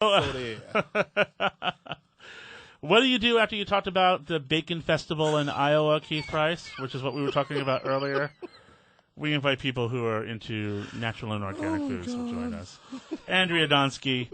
What do you do after you talked about the Bacon Festival in Iowa, Keith Price, which is what we were talking about earlier? We invite people who are into natural and organic foods to join us. Andrea Donsky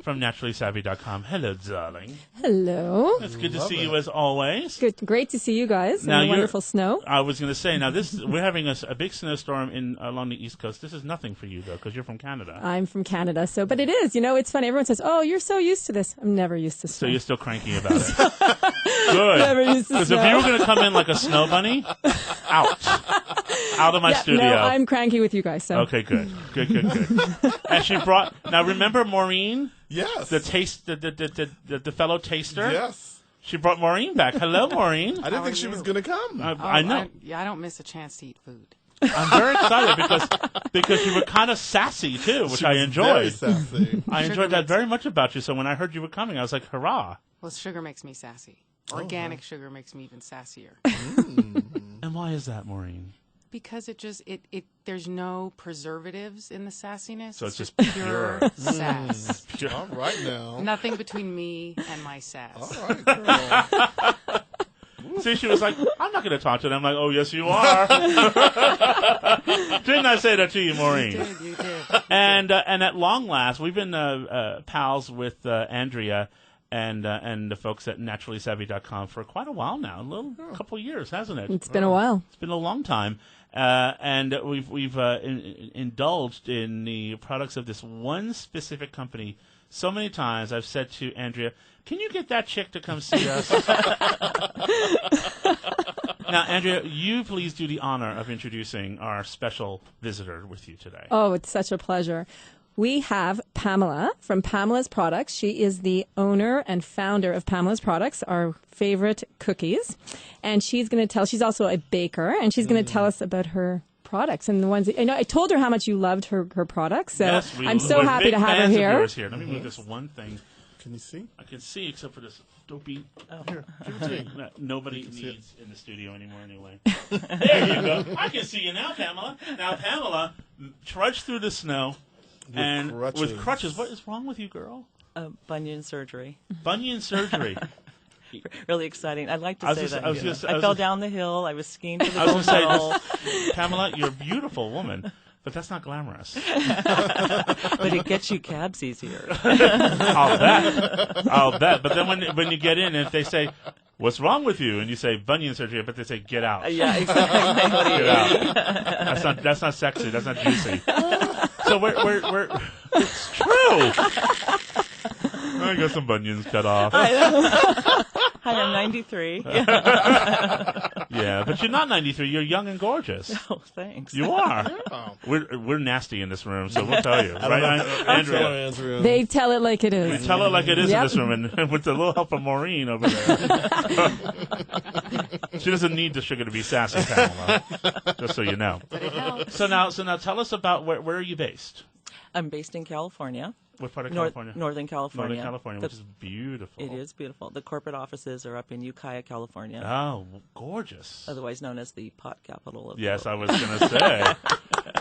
from naturallysavvy.com. Hello, darling. Hello. It's good to see you as always. Good, great to see you guys. Now in the wonderful snow. I was going to say, now we're having a big snowstorm along the East Coast. This is nothing for you, though, because you're from Canada. I'm from Canada, but it is. It's funny. Everyone says, "Oh, you're so used to this." I'm never used to snow. So you're still cranky about it. Good. Never used to Because snow. if you were going to come in like a snow bunny, out of my studio. No, I'm cranky with you guys. So. Okay, good. And she brought. Now remember Maureen? Yes. The fellow taster. Yes. She brought Maureen back. Hello, Maureen. I didn't think she was going to come. I know. I don't miss a chance to eat food. I'm very excited because you were kind of sassy too, which I enjoyed. Very sassy. I enjoyed that very much about you. So when I heard you were coming, I was like, hurrah! Well, sugar makes me sassy. Organic sugar makes me even sassier. And why is that, Maureen? Because there's no preservatives in the sassiness. So it's just pure sass. All right now. Nothing between me and my sass. All right, girl. See, she was like, I'm not going to talk to them. I'm like, oh, yes, you are. Didn't I say that to you, Maureen? You did. And at long last, we've been pals with Andrea and the folks at naturallysavvy.com for quite a while now. A couple of years, hasn't it? It's been a while. It's been a long time. And we've indulged in the products of this one specific company so many times. I've said to Andrea, can you get that chick to come see us? Now, Andrea, you please do the honor of introducing our special visitor with you today. Oh, it's such a pleasure. We have Pamela from Pamela's Products. She is the owner and founder of Pamela's Products, our favorite cookies. And she's going to she's also a baker, and she's going to tell us about her products and the ones that, I told her how much you loved her products. So yes, I'm so happy to have her here. Let me move this one thing. Can you see? I can see, except for this dopey. Here, give it to me. Nobody needs in the studio anymore, anyway. There you go. I can see you now, Pamela. Now, Pamela trudged through the snow with crutches. What is wrong with you, girl? Bunion surgery. Bunion surgery. Really exciting. I'd like to say that. I fell down the hill. I was skiing to the hotel. Pamela, you're a beautiful woman. But that's not glamorous. But it gets you cabs easier. I'll bet. But then when you get in, if they say, what's wrong with you? And you say, bunion surgery, but they say, get out. Yeah, exactly. Get out. That's not sexy. That's not juicy. So it's true. I got some bunions cut off. Hi, I'm 93. Yeah, but you're not 93. You're young and gorgeous. Oh, thanks. You are. Yeah. We're nasty in this room, so we'll tell you. Right, Andrea? They tell it like it is. We tell it like it is in this room, and with the little help of Maureen over there. She doesn't need the sugar to be sassy, Pamela, just so you know. But it helps. So now tell us about where are you based? I'm based in California. What part of California? Northern California. Northern California, which is beautiful. It is beautiful. The corporate offices are up in Ukiah, California. Oh, gorgeous. Otherwise known as the pot capital of Yes, the world. I was going to say.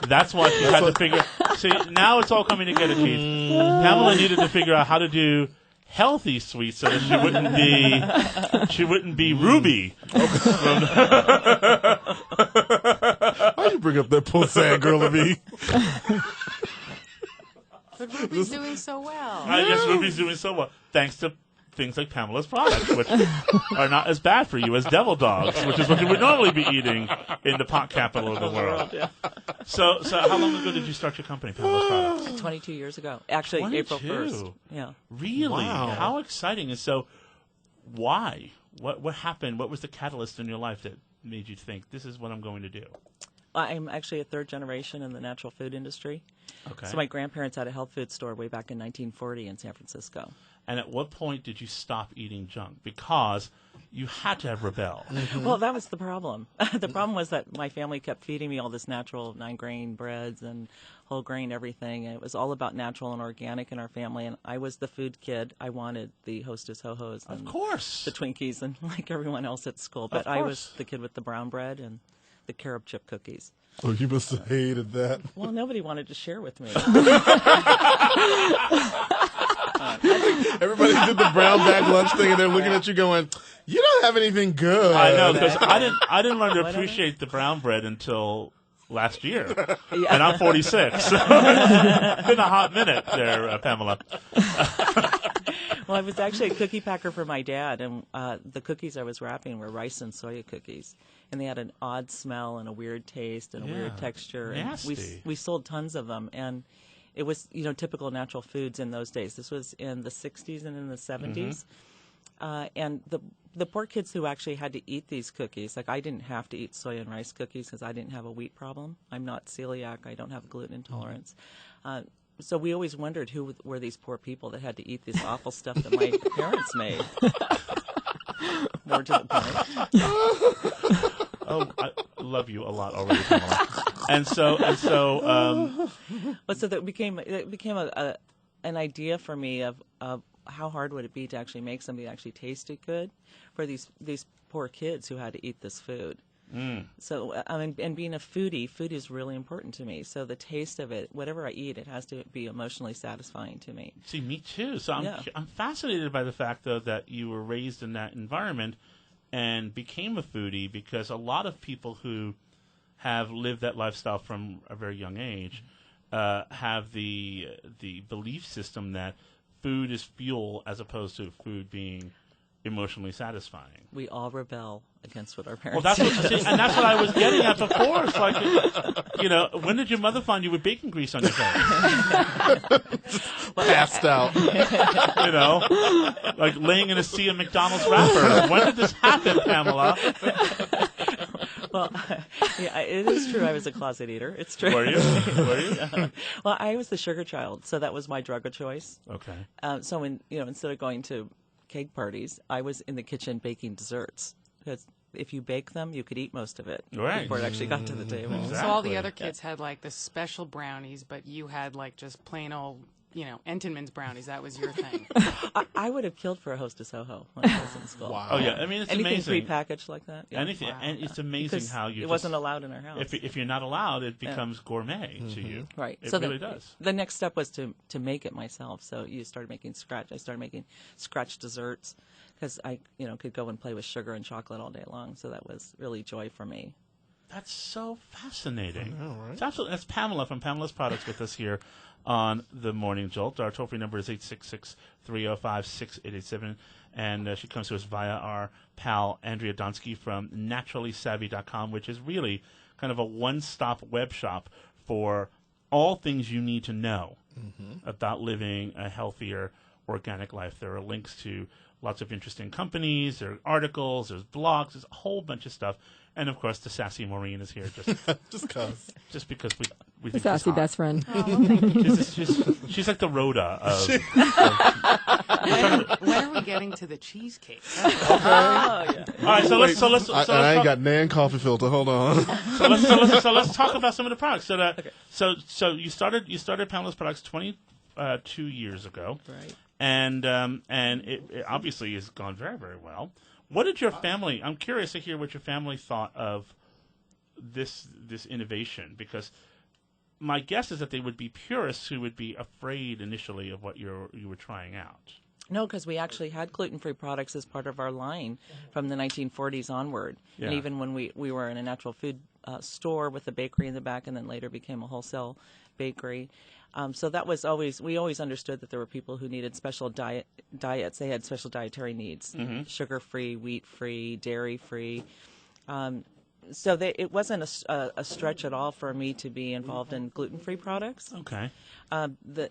That's what you had to figure. See, now it's all coming together, Keith. Pamela needed to figure out how to do healthy sweets so that she wouldn't be Ruby. Why'd you bring up that poor sad girl to me? But Ruby's doing so well. Yes, Ruby's doing so well. Thanks to things like Pamela's products, which are not as bad for you as devil dogs, which is what you would normally be eating in the pot capital of the world. Yeah. So how long ago did you start your company, Pamela's Products? 22 years ago. Actually, 22? April 1st. Yeah. Really? Wow. How exciting. And so why? What happened? What was the catalyst in your life that made you think, this is what I'm going to do? I'm actually a third generation in the natural food industry. Okay. So my grandparents had a health food store way back in 1940 in San Francisco. And at what point did you stop eating junk? Because you had to have rebelled. Well, that was the problem. The problem was that my family kept feeding me all this natural 9-grain breads and whole grain everything. And it was all about natural and organic in our family. And I was the food kid. I wanted the Hostess Ho-Hos and Of course. the Twinkies and like everyone else at school. But I was the kid with the brown bread and the carob chip cookies. Oh, you must have hated that. Well, nobody wanted to share with me. Everybody did the brown bag lunch thing, and they're looking at you going, "You don't have anything good." I know, because I didn't learn to appreciate the brown bread until last year, and I'm 46. So it's been a hot minute there, Pamela. Well, I was actually a cookie packer for my dad, and the cookies I was wrapping were rice and soya cookies, and they had an odd smell and a weird taste and a weird texture. Nasty. And we sold tons of them, and it was typical natural foods in those days. This was in the 60s and in the 70s, and the poor kids who actually had to eat these cookies, like I didn't have to eat soy and rice cookies because I didn't have a wheat problem. I'm not celiac. I don't have gluten intolerance. So we always wondered who were these poor people that had to eat this awful stuff that my parents made. More to the point. Oh, I love you a lot already, Pamela. And so, But so that became an idea for me of how hard would it be to actually make something that actually tasted good for these poor kids who had to eat this food. So, and being a foodie, food is really important to me. So the taste of it, whatever I eat, it has to be emotionally satisfying to me. see, me too. So I'm fascinated by the fact, though, that you were raised in that environment and became a foodie, because a lot of people who have lived that lifestyle from a very young age have the belief system that food is fuel as opposed to food being emotionally satisfying. We all rebel against what our Well, parents and that's what I was getting at before. It's like, when did your mother find you with bacon grease on your face? Passed out. Like laying in a sea of McDonald's wrapper. When did this happen, Pamela? Well, yeah, it is true. I was a closet eater. It's true. Were you? Well, I was the sugar child, so that was my drug of choice. Okay. So instead of going to cake parties, I was in the kitchen baking desserts, because if you bake them, you could eat most of it before it actually got to the table. Exactly. So all the other kids had like the special brownies, but you had like just plain old, Entenmann's brownies. That was your thing. I would have killed for a Hostess Ho-Ho when I was in school. Wow. Oh, yeah. I mean, it's Anything amazing. prepackaged like that. Yeah. Anything. Wow. And it's amazing Because how you it wasn't allowed in our house. If you're not allowed, it becomes gourmet to you. Right. It so really does. The next step was to make it myself. So I started making scratch desserts, because I could go and play with sugar and chocolate all day long. So that was really joy for me. That's so fascinating. I know, right? That's Pamela from Pamela's Products with us here on the Morning Jolt. Our toll-free number is 866-305-6887, and she comes to us via our pal Andrea Donsky from naturallysavvy.com, which is really kind of a one-stop web shop for all things you need to know about living a healthier, organic life. There are links to lots of interesting companies, there are articles, there's blogs, there's a whole bunch of stuff. And, of course, the sassy Maureen is here just because we The think she's sassy hot. best friend. She's like the Rhoda of... When are we getting to the cheesecake? Oh, yeah. All right, so let's I ain't got nan coffee filter. Hold on. so let's talk about some of the products. So you started Pamela's Products 22 years ago, Right. and it obviously has gone very, very well. What did your family? I'm curious to hear what your family thought of this innovation, because my guess is that they would be purists who would be afraid initially of what you were trying out. No, because we actually had gluten-free products as part of our line from the 1940s onward. Yeah. And even when we were in a natural food store with a bakery in the back, and then later became a wholesale bakery. So that was we always understood that there were people who needed special diets. They had special dietary needs, sugar-free, wheat-free, dairy-free. So it wasn't a stretch at all for me to be involved in gluten-free products. Okay. The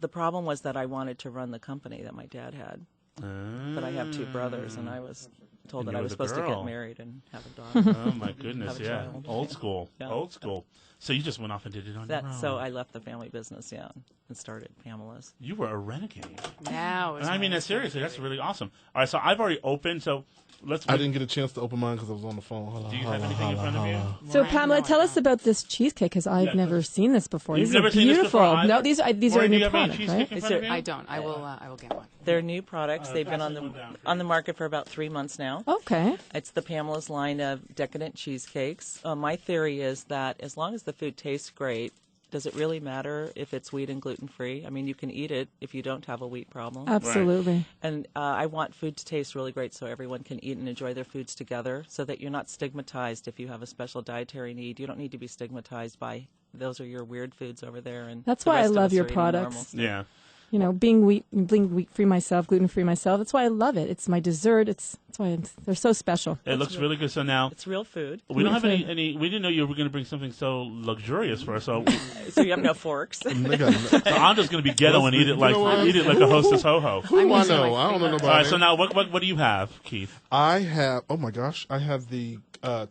problem was that I wanted to run the company that my dad had. But I have two brothers, and I was told And that I you was were the supposed to girl. get married and have a daughter. Oh my goodness, Have a yeah, child. old school, Yeah. old school. So you just went off and did it on your own. So I left the family business, and started Pamela's. You were a renegade. Now is And I mean when that seriously. That's really awesome. All right, so I've already opened. So let's. I didn't get a chance to open mine because I was on the phone. Hold on, Do you hold have on, anything in hold on, front of hold you? on. So Right, Pamela, no, I tell us don't. about this cheesecake, because I've Yeah. never seen this before. You've These never are seen this beautiful. before either? No, these are Maureen, a do new you have any product, cheesecake right? in Is front of there- you? I don't. I will get one. They're new products. They've been pass on this the one down, on the market for about 3 months now. Okay. It's the Pamela's line of decadent cheesecakes. My theory is that as long as the food tastes great, does it really matter if it's wheat and gluten-free? I mean, you can eat it if you don't have a wheat problem. Absolutely. And I want food to taste really great so everyone can eat and enjoy their foods together so that you're not stigmatized if you have a special dietary need. You don't need to be stigmatized by those are your weird foods over there. And That's the why I rest of love us your are eating products. normal stuff. Yeah. You know, being wheat-free myself, gluten-free myself. That's why I love it. It's my dessert. That's why they're so special. It looks really good. So now It's real food. we don't have any. We didn't know you were going to bring something so luxurious for us. So, So you have no forks. They got- so I'm just going to be ghetto and eat it like You know what? a hostess ho ho. Who I using know? my I don't know fingers. All right. nobody. So now, what do you have, Keith? I have. Oh my gosh! I have the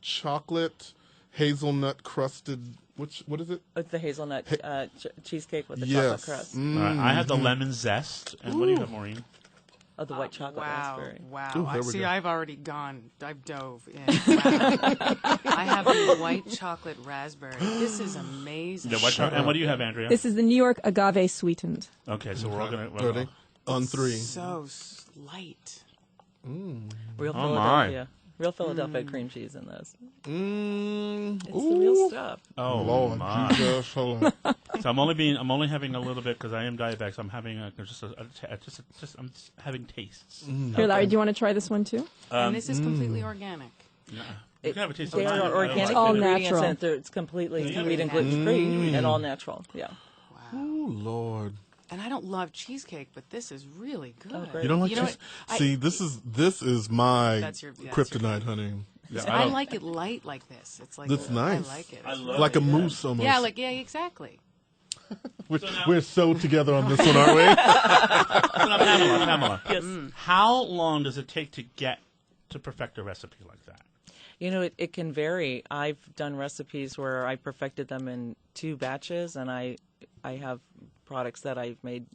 chocolate hazelnut crusted. What is it? The hazelnut cheesecake with the Yes. chocolate crust. All right, I have the lemon zest. And what do you have, Maureen? Oh, the white chocolate raspberry. Wow. Ooh, there we See, go. I've already gone. I've dove in. Wow. I have the white chocolate raspberry. This is amazing. The white chocolate. And what do you have, Andrea? This is the New York agave sweetened. Okay, so we're all going to. Ready? On three. So light. Real Oh, my. Philadelphia. Real Philadelphia cream cheese in this. It's the Ooh. real stuff. Oh Lord my! Jesus. Hold on. So I'm only having a little bit because I am diabetic. So I'm having I'm just having tastes. Here, Larry, do you want to try this one too? And this is completely organic. You can have a taste. They of mine. are organic It's all ingredients natural. and it's completely wheat and gluten free and all natural. Yeah. Ooh, Lord. And I don't love cheesecake, but this is really good. Oh, great. You don't like You know cheese? what? See, this is my That's your kryptonite, honey. Yeah, I like it light like this. It's like That's nice. I like it. I love Like it. a mousse almost. yeah, exactly. We're so together on this one, aren't we? So now, Pamela. Yes. How long does it take to get to perfect a recipe like that? You know, it can vary. I've done recipes where I perfected them in 2 batches, and I have products that I've made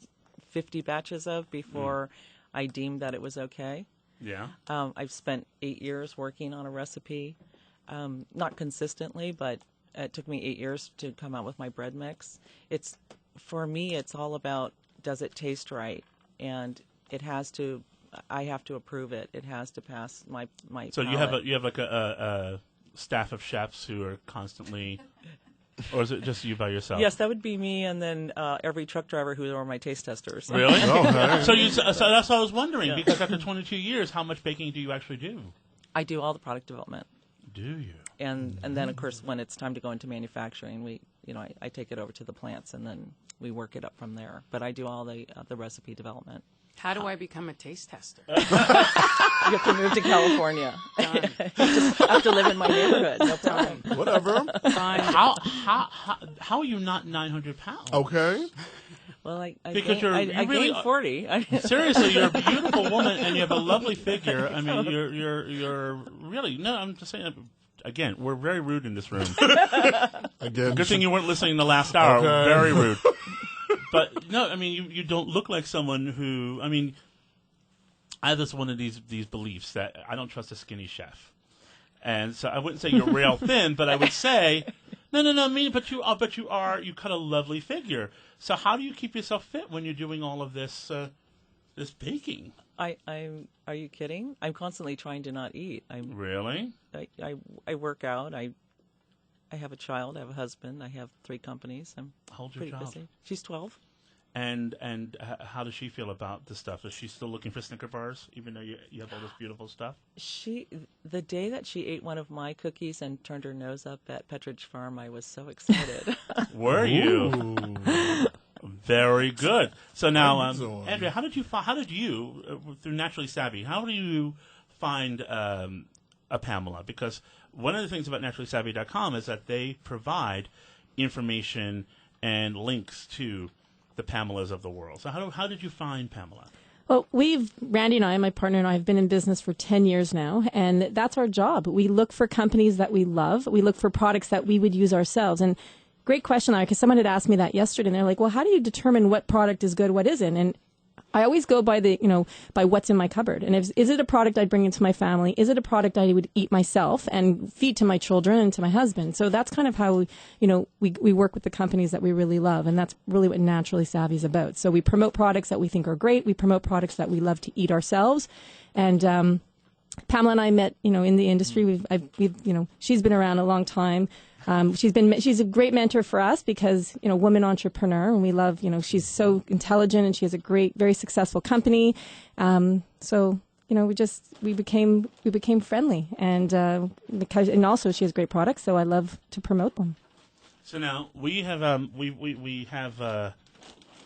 50 batches of before I deemed that it was okay. Yeah. I've spent 8 years working on a recipe, not consistently, but it took me 8 years to come out with my bread mix. For me, it's all about, does it taste right? And I have to approve it. It has to pass my So palate. you have like a staff of chefs who are constantly, or is it just you by yourself? Yes, that would be me, and then every truck driver who are my taste testers. Really? Oh, hey. So that's what I was wondering, because after 22 years, how much baking do you actually do? I do all the product development, Do you? and then of course when it's time to go into manufacturing, I take it over to the plants, and then we work it up from there. But I do all the recipe development. How do I become a taste tester? You have to move to California. You just have to live in my neighborhood. No problem. Whatever. Fine. How are you not 900 pounds? Okay. Well, I Because gained, I you really gained 40. Seriously, you're a beautiful woman and you have a lovely figure. I mean, you're really no. I'm just saying. Again, we're very rude in this room. Again. Good thing you weren't listening the last hour. Okay. Very rude. But no, I mean, you don't look like someone who. I mean, I have one of these beliefs that I don't trust a skinny chef, and so I wouldn't say you're rail thin, but I would say, no. I mean, but you cut a lovely figure. So how do you keep yourself fit when you're doing all of this this baking? Are you kidding? I'm constantly trying to not eat. Really? I work out. I have a child. I have a husband. I have 3 companies. I'm How old's your pretty child? busy. She's 12. And how does she feel about this stuff? Is she still looking for Snicker bars, even though you have all this beautiful stuff? The day that she ate one of my cookies and turned her nose up at Petridge Farm, I was so excited. Were you? Ooh. Very good. So now, Excellent. Andrea, how did you through Naturally Savvy? How do you find a Pamela? Because one of the things about naturallysavvy.com is that they provide information and links to the Pamelas of the world. So how did you find Pamela? Well, Randy and I, my partner and I, have been in business for 10 years now, and that's our job. We look for companies that we love. We look for products that we would use ourselves. And great question, Larry, because someone had asked me that yesterday, and they're like, well, how do you determine what product is good, what isn't? And I always go by by what's in my cupboard. And is it a product I'd bring into my family? Is it a product I would eat myself and feed to my children and to my husband? So that's kind of how, we work with the companies that we really love. And that's really what Naturally Savvy is about. So we promote products that we think are great. We promote products that we love to eat ourselves. And, Pamela and I met, in the industry. She's been around a long time. She's a great mentor for us because, woman entrepreneur, and we love, she's so intelligent and she has a great, very successful company. So, we became friendly, and also she has great products, so I love to promote them. So now we have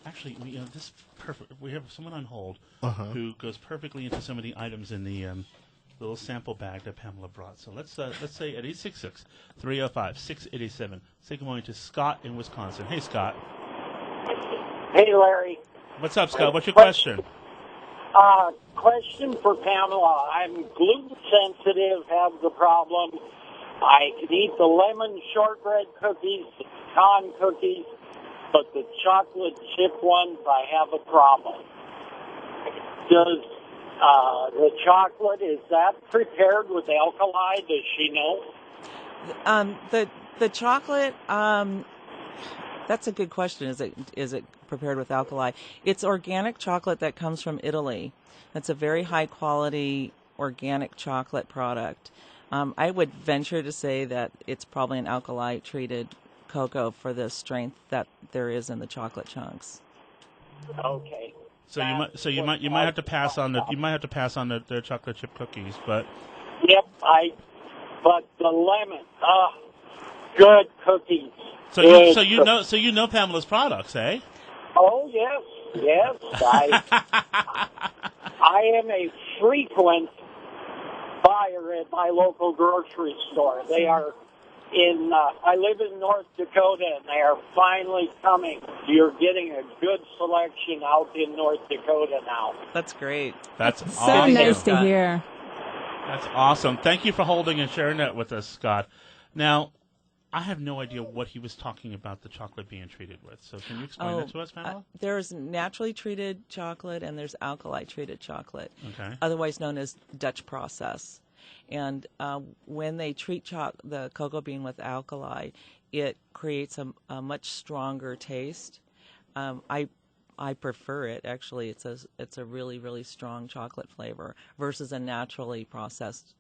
actually this perfect. We have someone on hold who goes perfectly into some of the items in the little sample bag that Pamela brought. So let's say at 866-305-6887. Say good morning to Scott in Wisconsin. Hey, Scott. Hey, Larry. What's up, Scott? What's your question? Question for Pamela. I'm gluten sensitive, have the problem. I can eat the lemon shortbread cookies, the pecan cookies, but the chocolate chip ones, I have a problem. Does the chocolate, is that prepared with alkali? Does she know? The chocolate, that's a good question. Is it prepared with alkali? It's organic chocolate that comes from Italy. That's a very high quality organic chocolate product. I would venture to say that it's probably an alkali treated cocoa for the strength that there is in the chocolate chunks. Okay. So you might have to pass on the chocolate chip cookies, but yep, but the lemon, good cookies. So you know Pamela's products, eh? Oh yes. I am a frequent buyer at my local grocery store. They are I live in North Dakota, and they are finally coming. You're getting a good selection out in North Dakota now. That's great. That's so awesome. nice to hear. That's awesome. Thank you for holding and sharing that with us, Scott. Now, I have no idea what he was talking about the chocolate being treated with. So can you explain that to us, Pamela? There's naturally treated chocolate and there's alkali treated chocolate, otherwise known as Dutch process. And when they treat the cocoa bean with alkali, it creates a much stronger taste. I prefer it, actually. It's a really, really strong chocolate flavor versus a naturally processed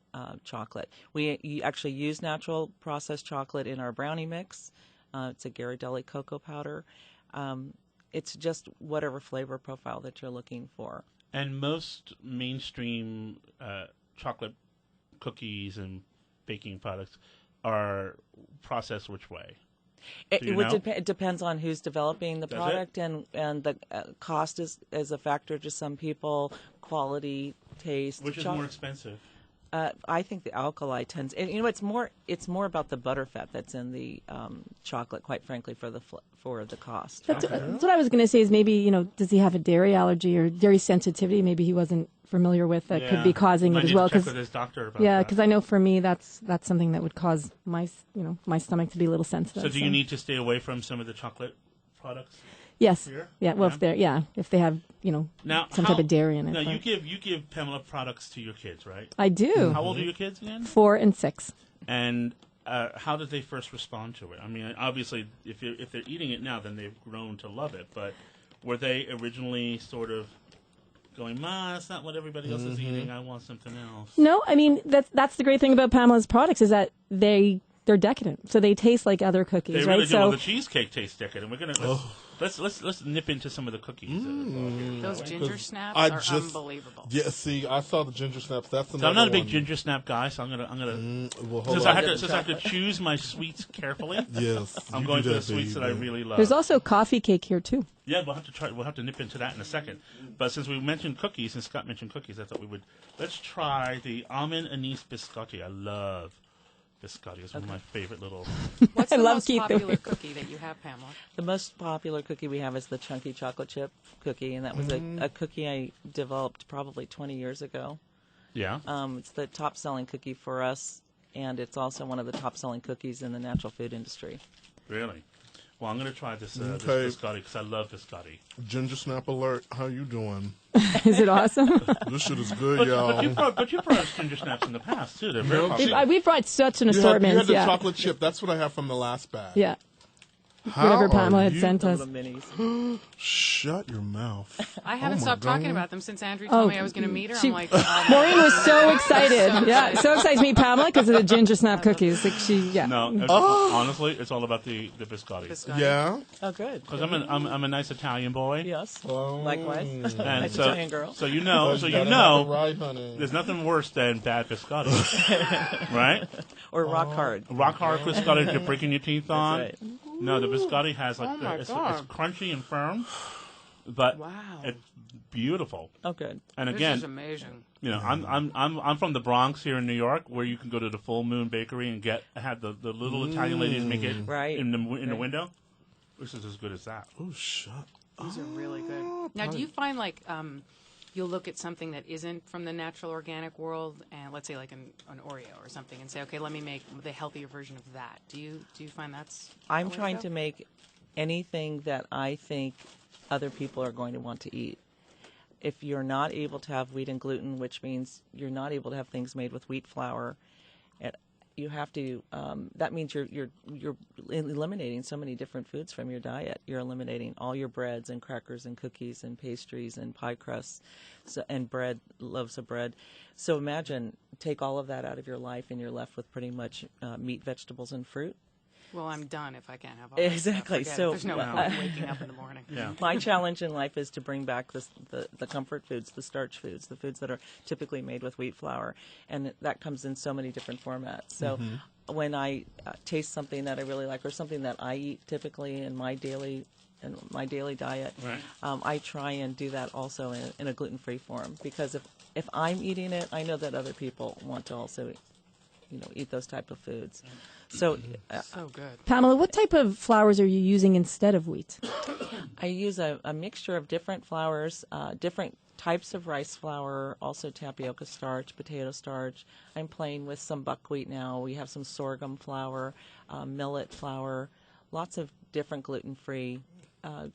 chocolate. We actually use natural processed chocolate in our brownie mix. It's a Ghirardelli cocoa powder. It's just whatever flavor profile that you're looking for. And most mainstream chocolate cookies and baking products are processed which way? It depends on who's developing the product, and the cost is a factor to some people. Quality, taste. Which is more expensive? I think the alkali tends. And, it's more about the butterfat that's in the chocolate. Quite frankly, for the cost. That's what I was going to say. Is maybe does he have a dairy allergy or dairy sensitivity? Maybe he wasn't familiar with that could be causing it as well. Check with his doctor about that. Because I know for me that's something that would cause my stomach to be a little sensitive. So do you need to stay away from some of the chocolate products? Yes. Here? Yeah. Well, if they have some type of dairy in it. Now you give Pamela products to your kids, right? I do. How old are your kids again? 4 and 6. And how did they first respond to it? I mean, obviously, if they're eating it now, then they've grown to love it. But were they originally sort of going, "Ma, that's not what everybody else is eating. I want something else"? No, I mean that's the great thing about Pamela's products is that they're decadent, so they taste like other cookies, they right? Really do. Well, the cheesecake tastes decadent. We're gonna let's nip into some of the cookies. Those ginger snaps are unbelievable. Yeah, see, I saw the ginger snaps. That's another I'm not a big one. ginger snap guy, so I'm gonna. Well, since I have to choose my sweets carefully. Yes, I'm going for the sweets that I really love. There's also coffee cake here too. Yeah, we'll have to try. We'll have to nip into that in a second. But since we mentioned cookies, and Scott mentioned cookies, I thought we would let's try the almond anise biscotti. I love biscotti. It's one of my favorite little. What's the most popular cookie that you have, Pamela? The most popular cookie we have is the chunky chocolate chip cookie, and that was a cookie I developed probably 20 years ago. Yeah. It's the top-selling cookie for us, and it's also one of the top-selling cookies in the natural food industry. Really? Well, I'm going to try this biscotti because I love biscotti. Ginger snap alert. How you doing? Is it awesome? This shit is good, y'all. But you brought us ginger snaps in the past, too. They're very popular. We've brought such an assortment. You had the chocolate chip. That's what I have from the last bag. Yeah. whatever are Pamela had you- sent The us. little minis. Shut your mouth. I haven't my stopped talking God. about them since Andrew told Oh, me I was going to meet her. she- I'm like, oh, Maureen was so excited. So Yeah, excited. so excited to meet Pamela because of the ginger snap cookies. Like No, honestly, it's all about the biscotti. Biscotti. Yeah. Oh, good. Because I'm a nice Italian boy. Yes. Oh. Likewise. And Nice so, Italian girl. So you Oh, know, gotta have it right, honey. there's nothing worse than bad biscotti, right? Or rock hard. Rock hard biscotti you're breaking your teeth on. right. No, the biscotti has like Oh my it's God. crunchy and firm, but Wow. it's beautiful. Oh, good. And This again, is amazing. you know, I'm from the Bronx here in New York, where you can go to the Full Moon Bakery and have the little Italian ladies make it Right. in the window. This is as good as that. Oh, shut. These are really good. Now, do you find like you'll look at something that isn't from the natural organic world, and let's say like an Oreo or something, and say, okay, let me make the healthier version of that. Do you find that's? I'm a way trying go? to make anything that I think other people are going to want to eat. If you're not able to have wheat and gluten, which means you're not able to have things made with wheat flour, you have to. That means you're eliminating so many different foods from your diet. You're eliminating all your breads and crackers and cookies and pastries and pie crusts, and bread, loaves of bread. So imagine, take all of that out of your life, and you're left with pretty much meat, vegetables, and fruit. Well, I'm done if I can't have all that Exactly. Stuff. Forget it. So- There's no Yeah. point waking up in the morning. Yeah. My challenge in life is to bring back the comfort foods, the starch foods, the foods that are typically made with wheat flour, and that comes in so many different formats. So when I taste something that I really like, or something that I eat typically in my daily diet, Right. I try and do that also in a gluten-free form, because if I'm eating it, I know that other people want to also eat those type of foods. So So good. Pamela, what type of flours are you using instead of wheat? I use a mixture of different flours, different types of rice flour, also tapioca starch, potato starch. I'm playing with some buckwheat now. We have some sorghum flour, millet flour, lots of different gluten-free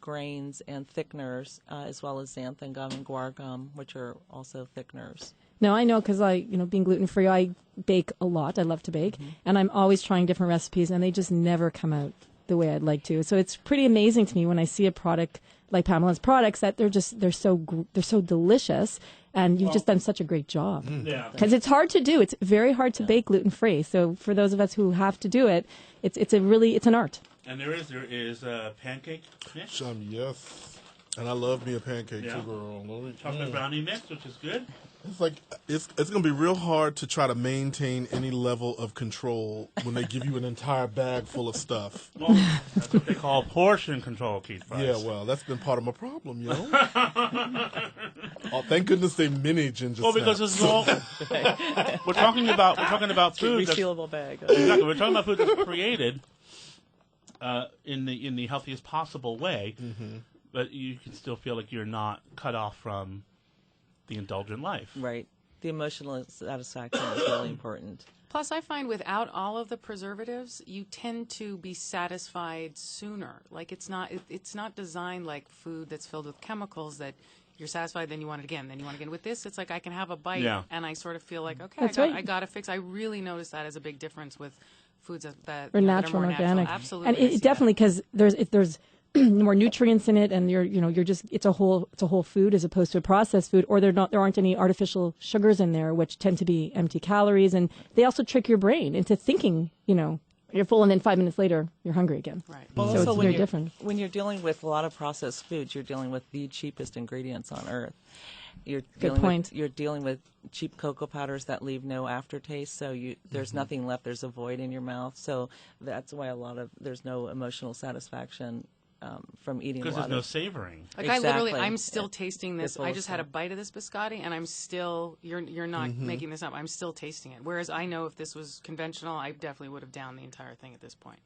grains and thickeners, as well as xanthan gum and guar gum, which are also thickeners. No, I know because being gluten free, I bake a lot. I love to bake, and I'm always trying different recipes, and they just never come out the way I'd like to. So it's pretty amazing to me when I see a product like Pamela's products that they're so delicious, and you've just done such a great job. Yeah. Because it's hard to do. It's very hard to bake gluten free. So for those of us who have to do it, it's an art. And there is a pancake mix, Yes. And I love me a pancake Yeah. too, girl. chocolate brownie mix, which is good. It's like it's going to be real hard to try to maintain any level of control when they give you an entire bag full of stuff. Well, that's what they call portion control, Keith Price. Yeah, well, that's been part of my problem, you know. Oh, thank goodness they mini ginger Well, because snaps. it's all we're talking about food. That's, Resealable bag. exactly, we're talking about food that's created in the healthiest possible way, but you can still feel like you're not cut off from the indulgent life. Right. The emotional satisfaction is really important. Plus, I find without all of the preservatives, you tend to be satisfied sooner. Like it's not designed like food that's filled with chemicals that you're satisfied, then you want it again, then you want it again. With this, it's like I can have a bite Yeah. and I sort of feel like, okay, That's I right. got to fix. I really notice that as a big difference with foods that Or that natural are and more organic. Natural. Absolutely, And I see it that. definitely because there's more nutrients in it, and it's a whole food as opposed to a processed food, or there aren't any artificial sugars in there, which tend to be empty calories, and they also trick your brain into thinking you're full, and then 5 minutes later you're hungry again. Right. Well, So also it's when very you're, different. when you're dealing with a lot of processed foods, you're dealing with the cheapest ingredients on earth. You're dealing point. you're dealing with cheap cocoa powders that leave no aftertaste, so there's nothing left. There's a void in your mouth. So that's why there's no emotional satisfaction from eating a Because lot there's no of. savoring. Like Exactly. I'm still tasting this. It's full I of just had a stuff. bite of this biscotti, and I'm still. You're not making this up. I'm still tasting it. Whereas I know if this was conventional, I definitely would have downed the entire thing at this point.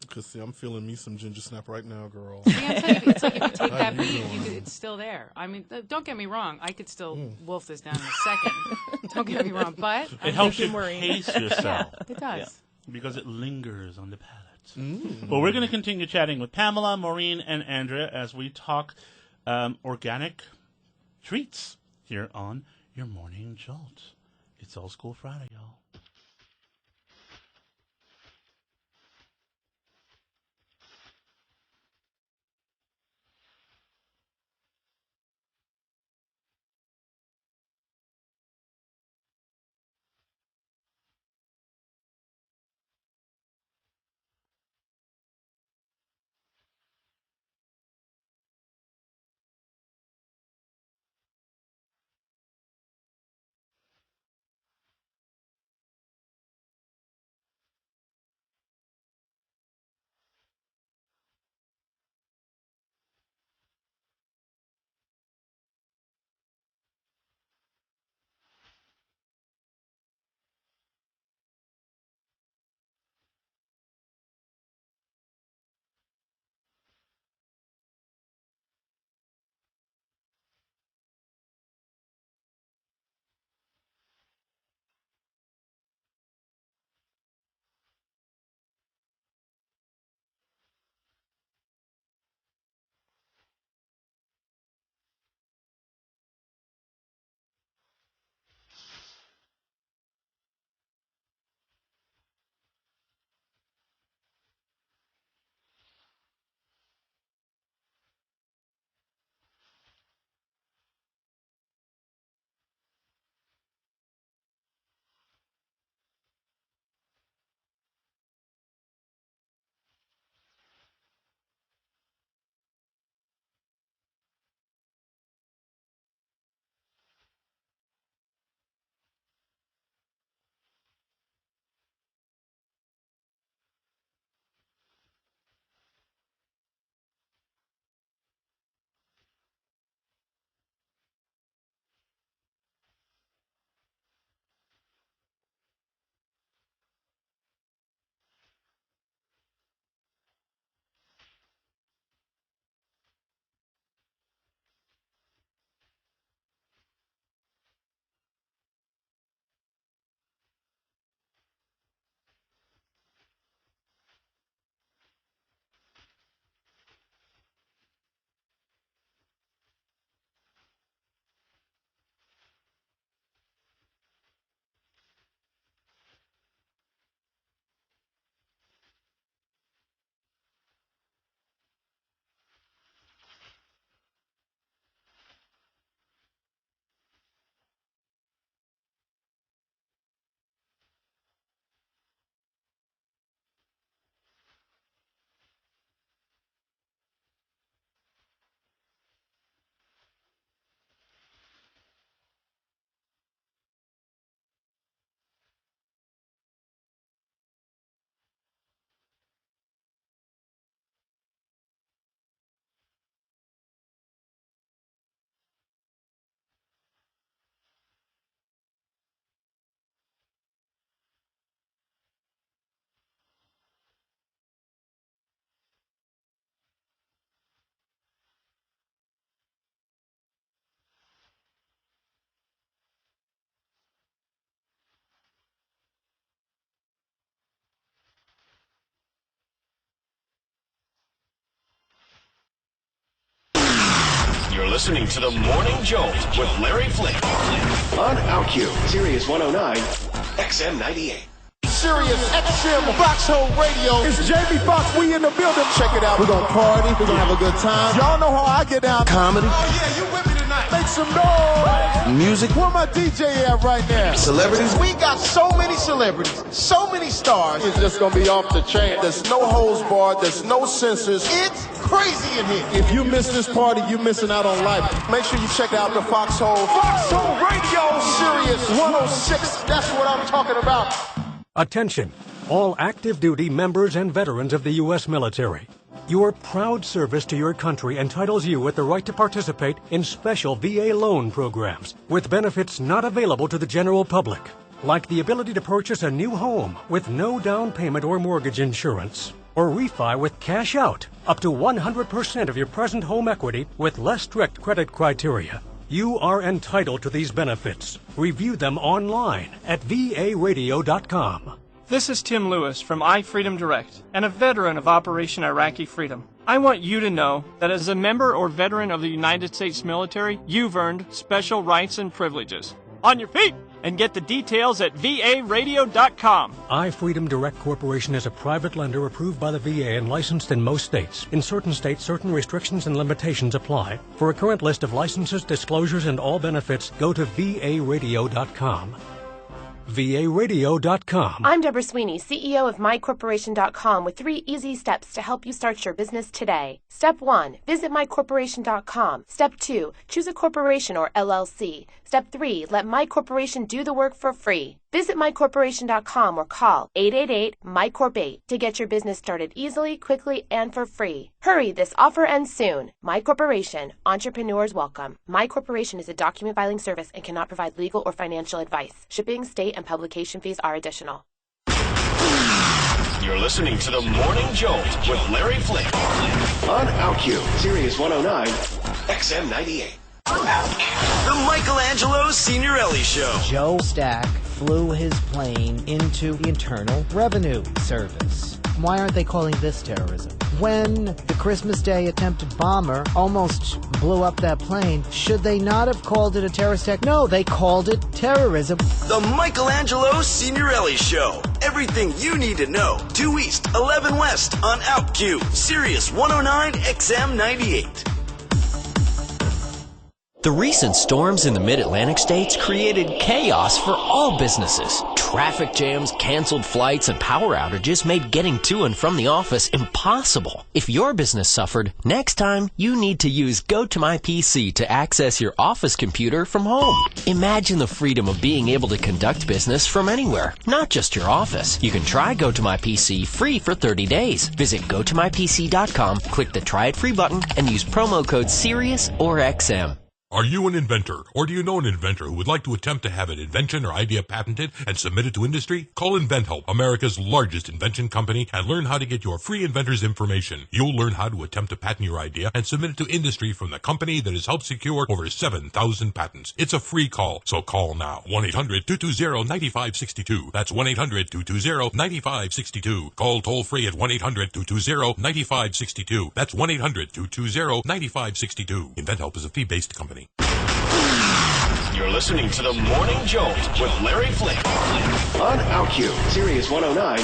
Because see, I'm feeling me some ginger snap right now, girl. See, I'm telling you, it's like if you take How that you beat, doing? it's still there. I mean, don't get me wrong. I could still wolf this down in a second. Don't get me wrong, but It helps you Maureen. pace yourself it does. because it lingers on the palate. Well, we're going to continue chatting with Pamela, Maureen, and Andrea as we talk organic treats here on your Morning Jolt. It's Old School Friday, y'all. listening to the Morning Jolt with Larry Flynn on OutQ, Sirius 109, XM 98. Sirius XM Foxhole Radio. It's Jamie Foxx. We in the building. Check it out. We're going to party. We're going to have a good time. Y'all know how I get down. Comedy. Oh, yeah. You with me tonight. Make some noise. Music. Where my DJ at right now? Celebrities. We got so many celebrities. So many stars. It's just going to be off the chain. There's no holds barred. There's no censors. It's crazy in here. If you miss this party, you're missing out on life. Make sure you check out the Foxhole. Foxhole Radio. Sirius 106. That's what I'm talking about. Attention, all active duty members and veterans of the U.S. military. Your proud service to your country entitles you with the right to participate in special VA loan programs with benefits not available to the general public, like the ability to purchase a new home with no down payment or mortgage insurance, or refi with cash out up to 100% of your present home equity with less strict credit criteria. You are entitled to these benefits. Review them online at varadio.com. This is Tim Lewis from iFreedom Direct and a veteran of Operation Iraqi Freedom. I want you to know that as a member or veteran of the United States military, you've earned special rights and privileges. On your feet! And get the details at varadio.com. iFreedom Direct Corporation is a private lender approved by the VA and licensed in most states. In certain states, certain restrictions and limitations apply. For a current list of licenses, disclosures, and all benefits, go to varadio.com. varadio.com. I'm Deborah Sweeney, CEO of MyCorporation.com, with 3 easy steps to help you start your business today. Step 1, visit MyCorporation.com. Step 2, choose a corporation or LLC. Step 3, let My Corporation do the work for free. Visit MyCorporation.com or call 888-MyCorp8 to get your business started easily, quickly, and for free. Hurry, this offer ends soon. My Corporation, entrepreneurs welcome. My Corporation is a document filing service and cannot provide legal or financial advice. Shipping, state, and publication fees are additional. You're listening to the Morning Jolt with Larry Flynn on OutQ, Sirius 109, XM 98. The Michelangelo Signorelli Show. Joe Stack flew his plane into the Internal Revenue Service. Why aren't they calling this terrorism? When the Christmas Day attempted bomber almost blew up that plane, should they not have called it a terrorist attack? No, they called it terrorism. The Michelangelo Signorelli Show. Everything you need to know. 2 East, 11 West on OutQ, Sirius 109 XM 98. The recent storms in the mid-Atlantic states created chaos for all businesses. Traffic jams, canceled flights, and power outages made getting to and from the office impossible. If your business suffered, next time you need to use GoToMyPC to access your office computer from home. Imagine the freedom of being able to conduct business from anywhere, not just your office. You can try GoToMyPC free for 30 days. Visit GoToMyPC.com, click the Try It Free button, and use promo code SIRIUS or XM. Are you an inventor, or do you know an inventor who would like to attempt to have an invention or idea patented and submitted to industry? Call InventHelp, America's largest invention company, and learn how to get your free inventor's information. You'll learn how to attempt to patent your idea and submit it to industry from the company that has helped secure over 7,000 patents. It's a free call, so call now. 1-800-220-9562. That's 1-800-220-9562. Call toll-free at 1-800-220-9562. That's 1-800-220-9562. InventHelp is a fee-based company. You're listening to the Morning Jolt with Larry Flynn on OutQ, Sirius 109,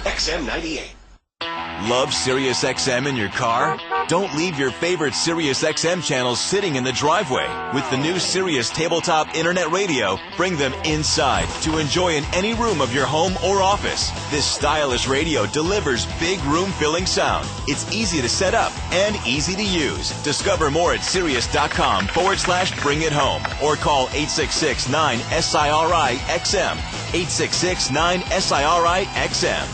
XM 98. Love Sirius XM in your car? Don't leave your favorite Sirius XM channels sitting in the driveway. With the new Sirius Tabletop Internet Radio, bring them inside to enjoy in any room of your home or office. This stylish radio delivers big room-filling sound. It's easy to set up and easy to use. Discover more at Sirius.com/bring it home or call 866-9-SIRI-XM. 866-9-SIRI-XM.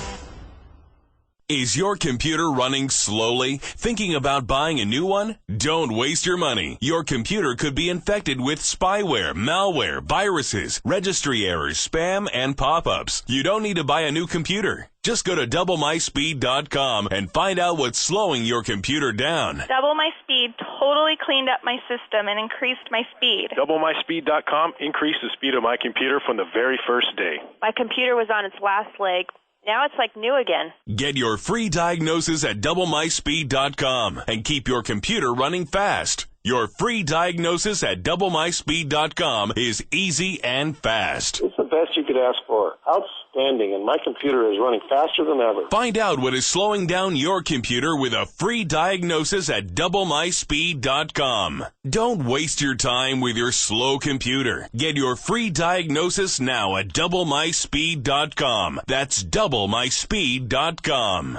Is your computer running slowly? Thinking about buying a new one? Don't waste your money. Your computer could be infected with spyware, malware, viruses, registry errors, spam, and pop-ups. You don't need to buy a new computer. Just go to DoubleMySpeed.com and find out what's slowing your computer down. Double My Speed totally cleaned up my system and increased my speed. DoubleMySpeed.com increased the speed of my computer from the very first day. My computer was on its last leg. Now it's like new again. Get your free diagnosis at DoubleMySpeed.com and keep your computer running fast. Your free diagnosis at doublemyspeed.com is easy and fast. It's the best you could ask for. Outstanding, and my computer is running faster than ever. Find out what is slowing down your computer with a free diagnosis at doublemyspeed.com. Don't waste your time with your slow computer. Get your free diagnosis now at doublemyspeed.com. That's doublemyspeed.com.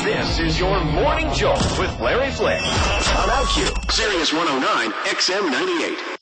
This is your Morning Jolt with Larry Flick on OutQ, Sirius 109, XM 98.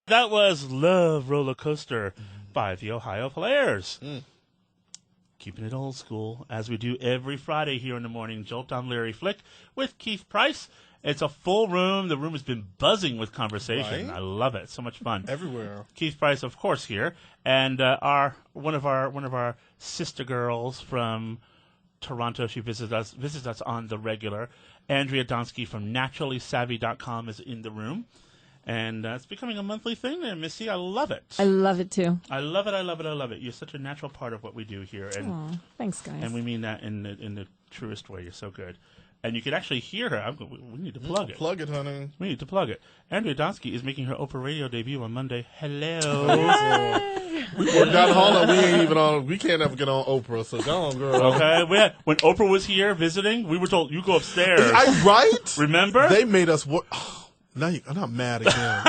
That was Love Roller Coaster by the Ohio Players. Keeping it old school, as we do every Friday here in the Morning Jolt. I'm Larry Flick with Keith Price. It's a full room. The room has been buzzing with conversation. Right? I love it. So much fun. Everywhere. Keith Price, of course, here. And one of our sister girls from Toronto, she visits us on the regular. Andrea Donsky from naturallysavvy.com is in the room. And it's becoming a monthly thing there, Missy. I love it. I love it, too. I love it. I love it. I love it. You're such a natural part of what we do here. And Aw, thanks, guys. And we mean that in the truest way. You're so good. And you can actually hear her. We need to plug it. Plug it, honey. We need to plug it. Andrea Donsky is making her Oprah radio debut on Monday. Hello. We worked out Holland. We ain't even on. We can't ever get on Oprah. So go on, girl. Okay. When Oprah was here visiting, we were told you go upstairs. Right? Remember? They made us work. Now I'm not mad again.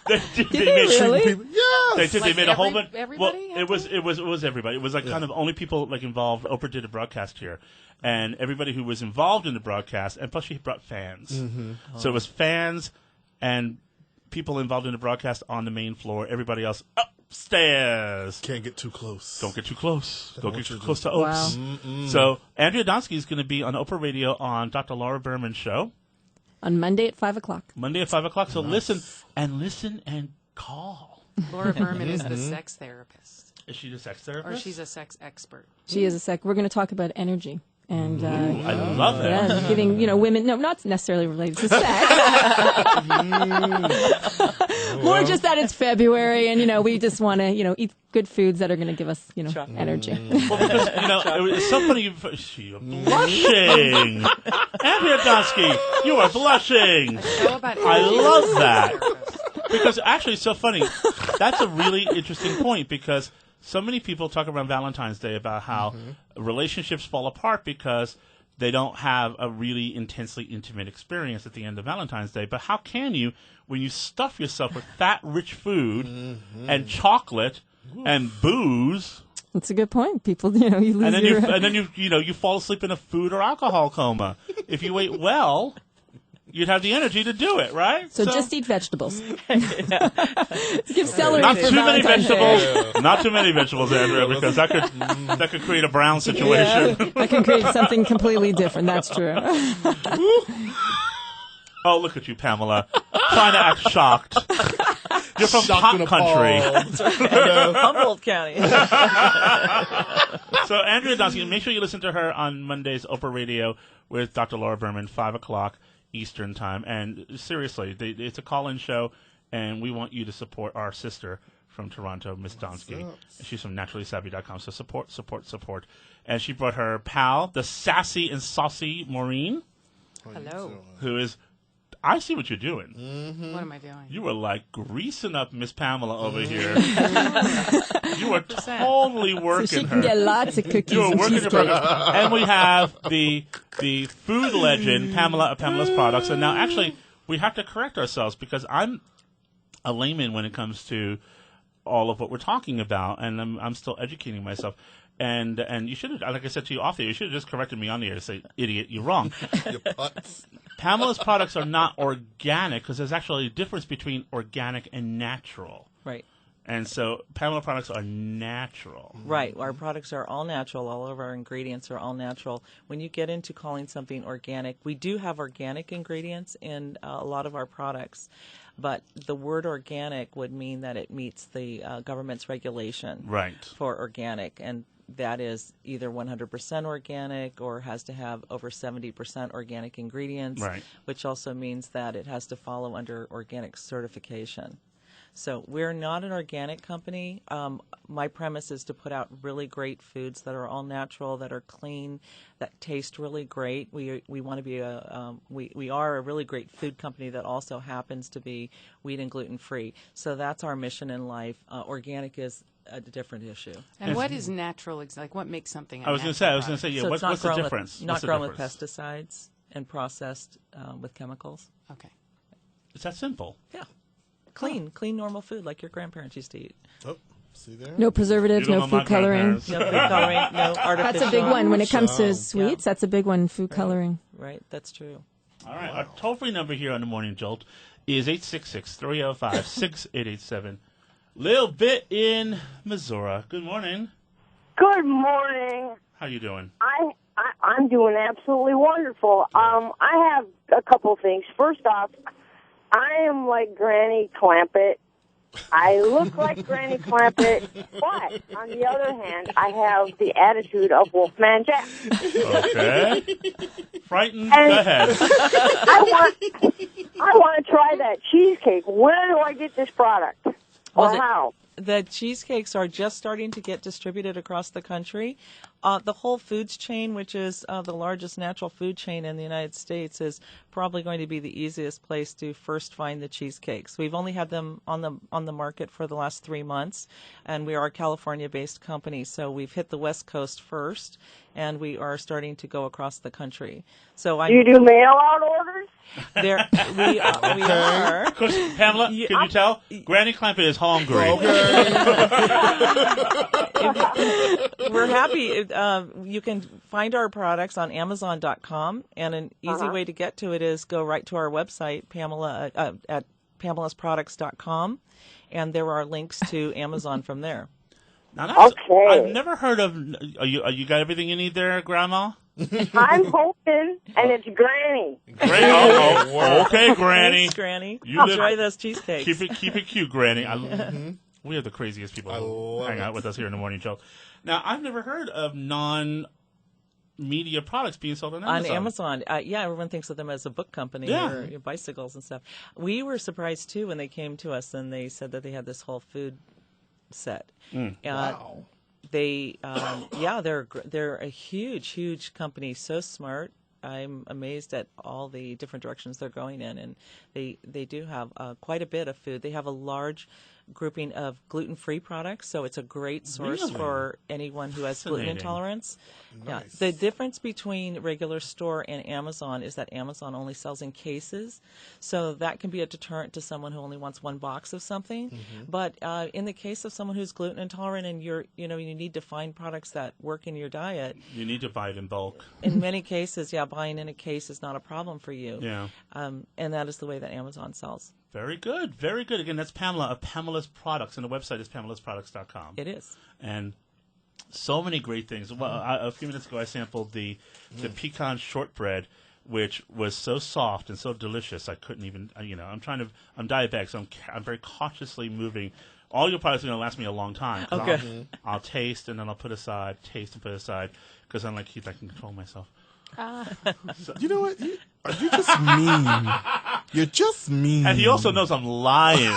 they made really? People, yes. They made a whole bunch. Everybody? Well, it was everybody. It was like kind of only people like involved. Oprah did a broadcast here, and everybody who was involved in the broadcast, and plus she brought fans. Mm-hmm. So it was fans and people involved in the broadcast on the main floor. Everybody else upstairs. Can't get too close. Don't get too close. Don't get too close to Wow. Oprah. So Andrea Donsky is going to be on Oprah Radio on Dr. Laura Berman's show. On Monday at 5 o'clock. Monday at 5 o'clock. So listen and call. Laura Berman is the sex therapist. Is she a sex therapist? Or she's a sex expert. She is a sec. We're going to talk about energy. And I love that. Yeah, giving women, no, not necessarily related to sex. More just that it's February, and we just want to eat good foods that are going to give us energy. Well, because it's so funny. You're blushing, Andrea Donsky. You are blushing. I love that because actually, it's so funny. That's a really interesting point because. So many people talk around Valentine's Day about how relationships fall apart because they don't have a really intensely intimate experience at the end of Valentine's Day. But how can you, when you stuff yourself with fat, rich food and chocolate and booze? That's a good point. People, you lose and then you fall asleep in a food or alcohol coma. If you ate well. You'd have the energy to do it, right? So just eat vegetables. Give celery not for too many Valentine's vegetables. Day. Not too many vegetables, Andrea, because that could create a brown situation. Yeah, that can create something completely different. That's true. Oh, look at you, Pamela, trying to act shocked. You're from hot country. Humboldt County. So Andrea Donsky, make sure you listen to her on Mondays, Oprah Radio, with Dr. Laura Berman, 5 o'clock. Eastern time, and seriously, it's a call-in show, and we want you to support our sister from Toronto, Miss Donsky. She's from naturallysavvy.com, so support. And she brought her pal, the sassy and saucy Maureen. Hello. Who is, I see what you're doing. What am I doing? You were like greasing up Miss Pamela over here. You were totally working so she her. can get lots of cookies You were and working cheesecake. her. And we have the food legend, Pamela of Pamela's Products. And now, actually, we have to correct ourselves because I'm a layman when it comes to all of what we're talking about, and I'm still educating myself. And you should have, like I said to you off the air, you should have just corrected me on the air to say, idiot, you're wrong. Pamela's products are not organic because there's actually a difference between organic and natural. Right. And so Pamela products are natural. Right. Our products are all natural. All of our ingredients are all natural. When you get into calling something organic, we do have organic ingredients in a lot of our products. But the word organic would mean that it meets the government's regulation for organic. And that is either 100% organic or has to have over 70% organic ingredients, which also means that it has to follow under organic certification. So we're not an organic company. My premise is to put out really great foods that are all natural, that are clean, that taste really great. We want to be we are a really great food company that also happens to be wheat and gluten free. So that's our mission in life. Organic is a different issue. And what is natural? Like what makes something? I was going to say, yeah. So what's the difference? Not grown with pesticides and processed with chemicals. Okay. It's that simple. Yeah. Clean, normal food like your grandparents used to eat. Oh, see there? No preservatives, no food coloring. No food coloring, no artificial. That's a big one when it comes to sweets. That's a big one, food coloring. Right, that's true. All right, our toll-free number here on the Morning Jolt is 866-305-6887. Lil Bit in Missouri. Good morning. Good morning. How you doing? I'm doing absolutely wonderful. I have a couple things. First off, I am like Granny Clampett. I look like Granny Clampett, but on the other hand, I have the attitude of Wolfman Jack. Okay. Frightened? And go ahead. I want to try that cheesecake. Where do I get this product? Or how? The cheesecakes are just starting to get distributed across the country. The Whole Foods chain, which is the largest natural food chain in the United States, is probably going to be the easiest place to first find the cheesecakes. We've only had them on the market for the last 3 months, and we are a California-based company, so we've hit the West Coast first, and we are starting to go across the country. So do you do mail-out orders? We are. Pamela, can you tell? Granny Clampett is hungry. We're happy. You can find our products on Amazon.com, and an easy way to get to it is go right to our website, at PamelaSproducts.com, and there are links to Amazon from there. Now I've never heard of. You got everything you need there, Grandma? I'm hoping, and it's Granny. Okay, Granny. Thanks, Granny. You enjoy those cheesecakes. Keep it cute, Granny. We have the craziest people I who love hang it. out with us here in the Morning Jolt. Now, I've never heard of non-media products being sold on Amazon. On Amazon, yeah, everyone thinks of them as a book company or bicycles and stuff. We were surprised too when they came to us and they said that they had this whole food set. Wow. They, they're a huge company. So smart. I'm amazed at all the different directions they're going in, and they do have quite a bit of food. They have a large grouping of gluten-free products, so it's a great source Really? for anyone who has gluten Fascinating. intolerance. Nice. Yeah. The difference between regular store and Amazon is that Amazon only sells in cases, so that can be a deterrent to someone who only wants one box of something. But in the case of someone who's gluten intolerant and you need to find products that work in your diet, You need to buy it in bulk. in many cases, buying in a case is not a problem for you. Yeah. And that is the way that Amazon sells. Very good. Very good. Again, that's Pamela of Pamela's Products, and the website is Pamela'sProducts.com. It is. And so many great things. Well, a few minutes ago, I sampled the pecan shortbread, which was so soft and so delicious. I couldn't even, I'm diabetic, so I'm very cautiously moving. All your products are going to last me a long time. 'Cause Okay. I'll taste and then I'll put aside, because unlike Keith, I can control myself. You know what? You're just mean. You're just mean. And he also knows I'm lying.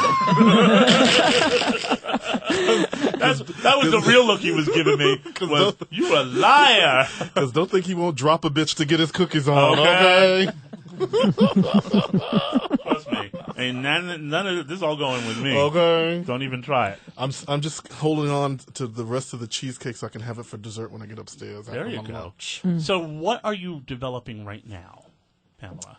That was the real look he was giving me. Was, you a liar. Because don't think he won't drop a bitch to get his cookies on, okay? Trust me. And none of this is all going with me. Okay. Don't even try it. I'm just holding on to the rest of the cheesecake so I can have it for dessert when I get upstairs. There after you my go. lunch. So what are you developing right now, Pamela?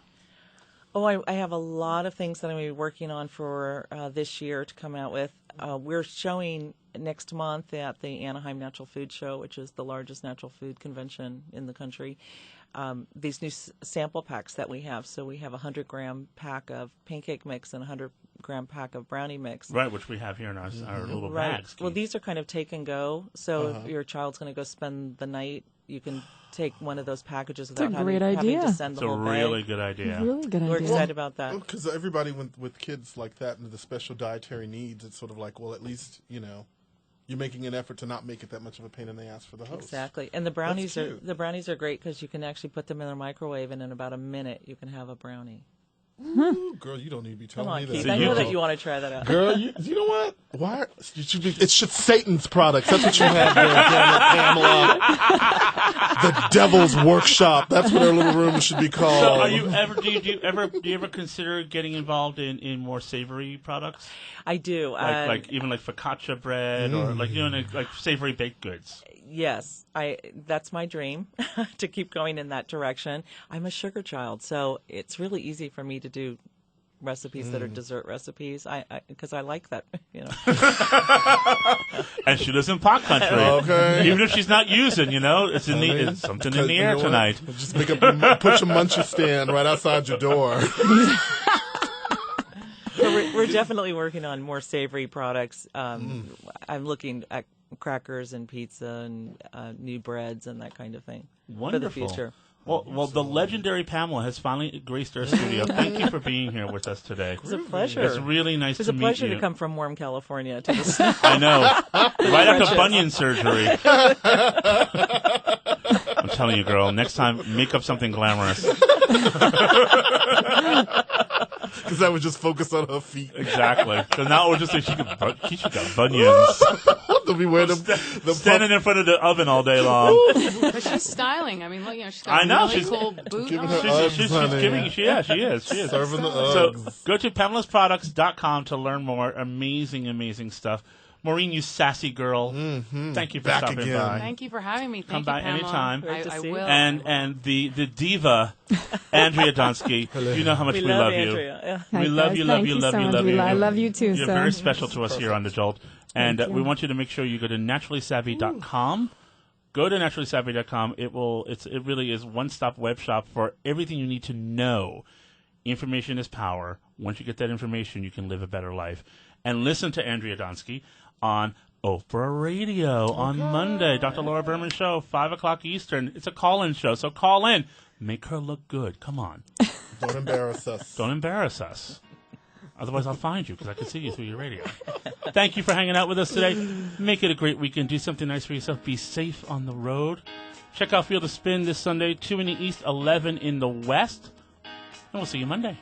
Oh, I have a lot of things that I'm going to be working on for this year to come out with. We're showing next month at the Anaheim Natural Food Show, which is the largest natural food convention in the country, these new sample packs that we have. So we have a 100-gram pack of pancake mix and a 100-gram pack of brownie mix. Right, which we have here in our little bags. Well, these are kind of take and go. So if your child's going to go spend the night, you can take one of those packages without having to send the whole bag. It's a really good idea. Really good We're idea. excited about that. Because everybody with kids like that and the special dietary needs, it's sort of like, well, at least, you're making an effort to not make it that much of a pain in the ass for the host. Exactly. And the brownies are great because you can actually put them in the microwave, and in about a minute you can have a brownie. Ooh, girl, you don't need to be telling Come on, me Keith. that. I know that you want to try that out. Girl, you know what? Why? It's just Satan's products. That's what you have there, damn it, Pamela. The Devil's Workshop. That's what our little room should be called. So, do you ever consider getting involved in more savory products? I do. Like focaccia bread or like savory baked goods. Yes, that's my dream to keep going in that direction. I'm a sugar child, so it's really easy for me to do recipes that are dessert recipes. Because I like that, And she lives in pot country. Okay. Even if she's not using, it's it's something in the air tonight. Just put your munchie stand right outside your door. We're definitely working on more savory products. I'm looking at crackers and pizza and new breads and that kind of thing Wonderful. for the future. Well, the legendary Pamela has finally graced our studio. Thank you for being here with us today. It's a pleasure. It's really nice to meet you. It's a pleasure to come from warm California to this. I know. Right after bunion surgery. I'm telling you, girl, next time, make up something glamorous. Because I would just focus on her feet. Exactly. So now we're just like, she got bunions. They'll be wearing standing in front of the oven all day long. But she's styling. I mean, look, she's got really cool boots. Giving on. her Uggs, she is. Serving the So Uggs. go to Pamela'sProducts.com to learn more amazing stuff. Maureen, you sassy girl. Thank you for stopping by. Thank you for having me. Come Thank by you, Pamela. anytime. I will. And the diva, Andrea Donsky. You know how much we love you. Yeah. We love you. Thank you so much. I love you too. You're very special to us here on The Jolt. And we want you to make sure you go to naturallysavvy.com. Go to naturallysavvy.com. It really is one-stop web shop for everything you need to know. Information is power. Once you get that information, you can live a better life. And listen to Andrea Donsky on Oprah Radio on Monday. Dr. Laura Berman Show, 5 o'clock Eastern. It's a call-in show, so call in. Make her look good. Come on. Don't embarrass us. Don't embarrass us. Otherwise, I'll find you because I can see you through your radio. Thank you for hanging out with us today. Make it a great weekend. Do something nice for yourself. Be safe on the road. Check out Field of Spin this Sunday, 2 in the East, 11 in the West. And we'll see you Monday.